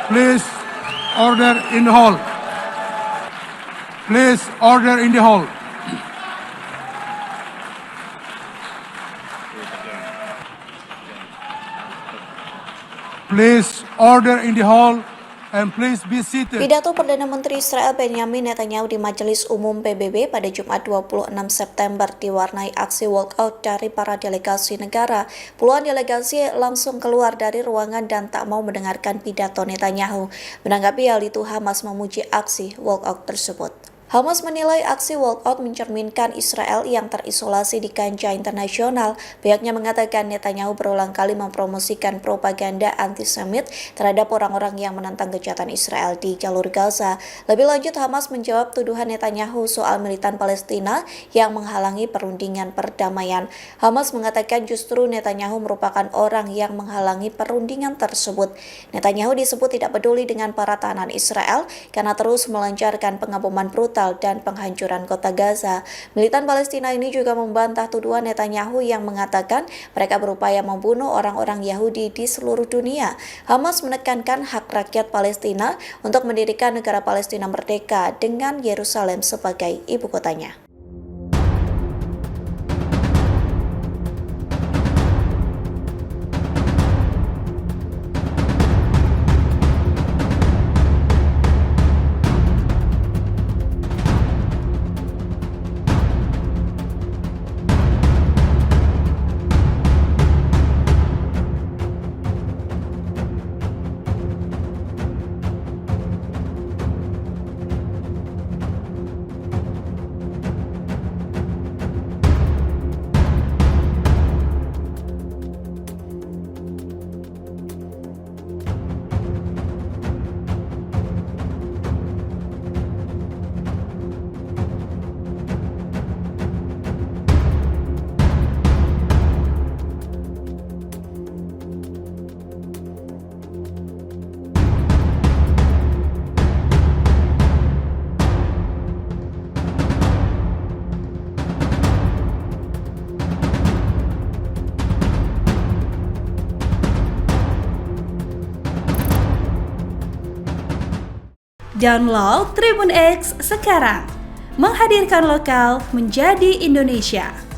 Please order in the hall. Please order in the hall. Please order in the hall and please be seated. Pidato Perdana Menteri Israel Benjamin Netanyahu di Majelis Umum PBB pada Jumat 26 September diwarnai aksi walkout dari para delegasi negara. Puluhan delegasi langsung keluar dari ruangan dan tak mau mendengarkan pidato Netanyahu. Menanggapi hal itu, Hamas memuji aksi walkout tersebut. Hamas menilai aksi walkout mencerminkan Israel yang terisolasi di kancah internasional. Pihaknya mengatakan Netanyahu berulang kali mempromosikan propaganda antisemit terhadap orang-orang yang menentang kejahatan Israel di jalur Gaza. Lebih lanjut, Hamas menjawab tuduhan Netanyahu soal militan Palestina yang menghalangi perundingan perdamaian. Hamas mengatakan justru Netanyahu merupakan orang yang menghalangi perundingan tersebut. Netanyahu disebut tidak peduli dengan para tahanan Israel karena terus melancarkan pengaboman brutal dan penghancuran kota Gaza. Militan Palestina ini juga membantah tuduhan Netanyahu yang mengatakan mereka berupaya membunuh orang-orang Yahudi di seluruh dunia. Hamas menekankan hak rakyat Palestina untuk mendirikan negara Palestina merdeka dengan Yerusalem sebagai ibu kotanya. Download Tribun X sekarang, menghadirkan lokal menjadi Indonesia.